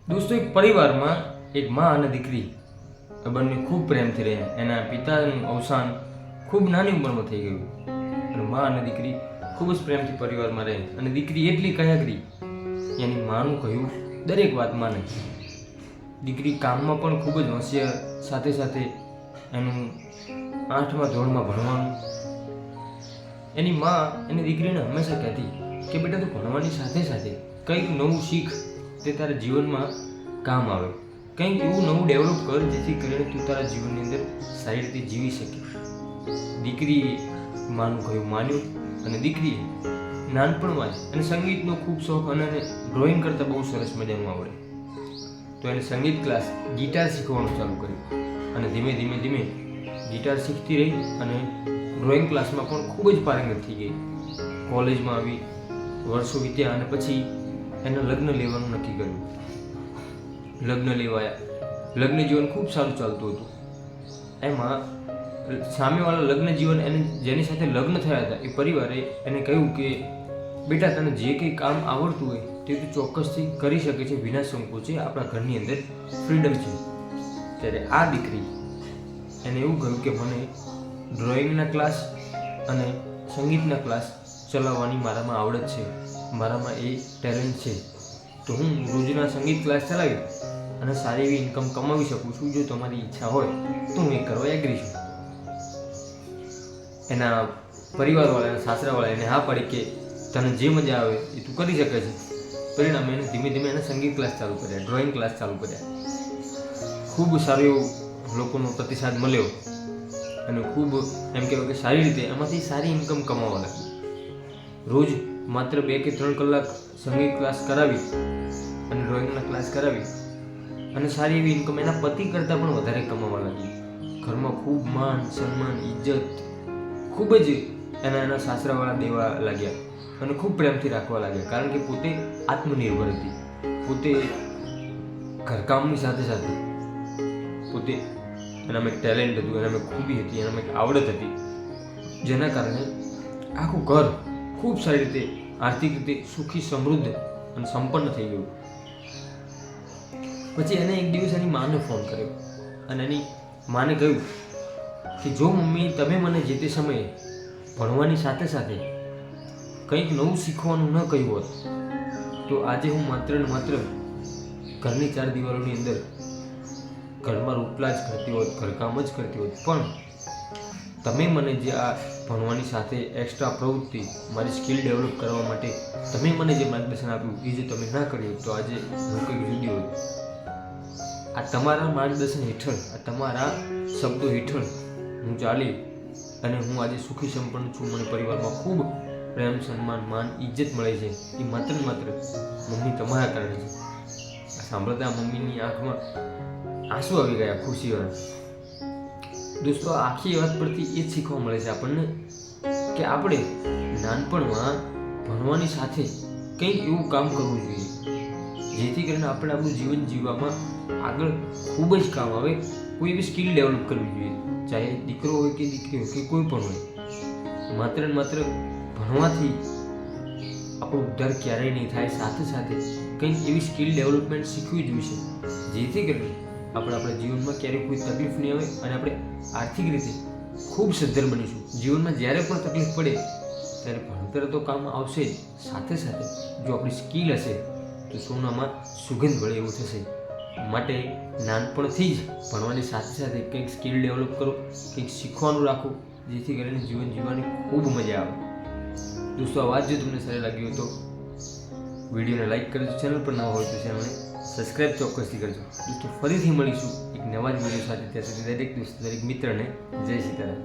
દોસ્તો, એક પરિવારમાં એક માં અને દીકરી બંને ખૂબ પ્રેમથી રહ્યા. એના પિતાનું અવસાન ખૂબ નાની ઉંમરમાં થઈ ગયું અને માં અને દીકરી ખૂબ જ પ્રેમથી પરિવારમાં રહે. અને દીકરી એટલી કયાગરી, એની માનું કહ્યું દરેક વાત માને. દીકરી કામમાં પણ ખૂબ જ હોશિયાર, સાથે સાથે એનું 8મા ધોરણમાં ભણવાનું. એની માં એની દીકરીને હંમેશા કહેતી કે બેટા, તું ભણવાની સાથે સાથે કંઈક નવું શીખ, તે તારા જીવનમાં કામ આવે. કંઈક એવું નવું ડેવલપ કર જેથી કરીને તું તારા જીવનની અંદર સારી રીતે જીવી શકે. દીકરીએ માનું કહ્યું માન્યું અને દીકરીએ નાનપણમાં જ એને સંગીતનો ખૂબ શોખ અને ડ્રોઈંગ કરતાં બહુ સરસ મજાનું આવડે. તો એને સંગીત ક્લાસ, ગિટાર શીખવાનું ચાલુ કર્યું અને ધીમે ધીમે ગિટાર શીખતી રહી અને ડ્રોઈંગ ક્લાસમાં પણ ખૂબ જ પારંગત થઈ ગઈ. કોલેજમાં આવી, વર્ષો વીત્યા અને પછી એના લગ્ન લેવાનું નક્કી કર્યું. લગ્ન લેવાયા. લગ્ન જીવન ખૂબ સારું ચાલતું હતું. એમાં સામેવાળા લગ્ન જીવન એને જેની સાથે લગ્ન થયા હતા એ પરિવારે એને કહ્યું કે બેટા, તને જે કંઈ કામ આવડતું હોય તે તું ચોક્કસથી કરી શકે છે વિના સંકોચે. આપણા ઘરની અંદર ફ્રીડમ છે. ત્યારે આ દીકરી એને એવું કહ્યું કે મને ડ્રોઈંગના ક્લાસ અને સંગીતના ક્લાસ ચલાવવાની મારામાં આવડત છે, મારામાં એ ટેલેન્ટ છે. તો હું રોજના સંગીત ક્લાસ ચલાવી અને સારી એવી ઇન્કમ કમાવી શકું છું. જો તમારી ઈચ્છા હોય તો હું એ કરવા એગ્રી છું. એના પરિવારવાળા, એના સાસરાવાળા એને હા પાડી કે તને જે મજા આવે એ તું કરી શકે છે. પરિણામે એને ધીમે ધીમે એને સંગીત ક્લાસ ચાલુ કર્યા, ડ્રોઈંગ ક્લાસ ચાલુ કર્યા. ખૂબ સારો એવો લોકોનો પ્રતિસાદ મળ્યો અને ખૂબ એમ કહેવાય કે સારી રીતે એમાંથી સારી ઇન્કમ કમાવા લાગી. રોજ માત્ર 2 કે 3 કલાક સંગીત ક્લાસ કરાવી અને ડ્રોઈંગના ક્લાસ કરાવી અને સારી એવી ઇન્કમ એના પતિ કરતાં પણ વધારે કમાવા લાગી. ઘરમાં ખૂબ માન, સન્માન, ઇજ્જત ખૂબ જ એના સાસરાવાળા દેવા લાગ્યા અને ખૂબ પ્રેમથી રાખવા લાગ્યા. કારણ કે પોતે આત્મનિર્ભર હતી. પોતે ઘરકામની સાથે સાથે પોતે એનામાં એક ટેલેન્ટ હતું, એનામાં ખૂબી હતી, એનામાં એક આવડત હતી, જેના કારણે આખું ઘર ખૂબ સારી રીતે આર્થિક રીતે સુખી, સમૃદ્ધ અને સંપન્ન થઈ ગયું. પછી એને એક દિવસ એની માને ફોન કર્યો અને એની માને કહ્યું કે જો મમ્મી, તમે મને જે તે સમયે ભણવાની સાથે સાથે કંઈક નવું શીખવાનું ન કહ્યું હોત તો આજે હું માત્ર ને માત્ર ઘરની 4 દિવાલોની અંદર ઘરમાં રોટલા જ કરતી હોત, ઘરકામ જ કરતી હોત. પણ તમે મને જે આ ભણવાની સાથે એક્સ્ટ્રા પ્રવૃત્તિ, મારી સ્કિલ ડેવલપ કરવા માટે તમે મને જે માર્ગદર્શન આપ્યું એ જે તમે ના કર્યું તો આજે હું કંઈક જુદી હોત. આ તમારા માર્ગદર્શન હેઠળ, આ તમારા શબ્દો હેઠળ હું ચાલી અને હું આજે સુખી સંપન્ન છું. મને પરિવારમાં ખૂબ પ્રેમ, સન્માન, માન, ઇજ્જત મળે છે. એ માત્ર ને માત્ર મમ્મી તમારા કારણે છે. આ સાંભળતા મમ્મીની આંખમાં આંસુ આવી ગયા, ખુશીવાળા. દોસ્તો, આખી વાત પરથી એ જ શીખવા મળે છે આપણને કે આપણે નાનપણમાં ભણવાની સાથે કંઈક એવું કામ કરવું જોઈએ જેથી કરીને આપણે આપણું જીવન જીવવામાં આગળ ખૂબ જ કામ આવે. કોઈ એવી સ્કિલ ડેવલપ કરવી જોઈએ, ચાહે દીકરો હોય કે દીકરી હોય કે કોઈ પણ હોય. માત્ર ને માત્ર ભણવાથી આપણો ઉદ્ધાર ક્યારેય નહીં થાય. સાથે સાથે કંઈક એવી સ્કિલ ડેવલપમેન્ટ શીખવી જોઈએ જેથી કરીને આપણે આપણા જીવનમાં ક્યારેય કોઈ તકલીફ નહીં આવે અને આપણે આર્થિક રીતે ખૂબ સદ્ધર બનીશું. જીવનમાં જ્યારે પણ તકલીફ પડે ત્યારે ભણતર તો કામ આવશે જ, સાથે સાથે જો આપણી સ્કિલ હશે તો સોનામાં સુગંધ વળે એવું થશે. માટે નાનપણથી જ ભણવાની સાથે સાથે કંઈક સ્કિલ ડેવલપ કરો, કંઈક શીખવાનું રાખો જેથી કરીને જીવન જીવવાની ખૂબ મજા આવે. દોસ્તો, આ વાત જો તમને સારી લાગી હોય તો વિડીયોને લાઈક કરજો. ચેનલ પર નવા હોય તો ચેનલને સબસ્ક્રાઈબ ચોક્કસથી કરજો. દોસ્તો, ફરીથી મળીશું એક નવા જ વિડીયો સાથે. ત્યાં સુધી દરેક દોસ્ત, દરેક મિત્રને જય સીતારામ.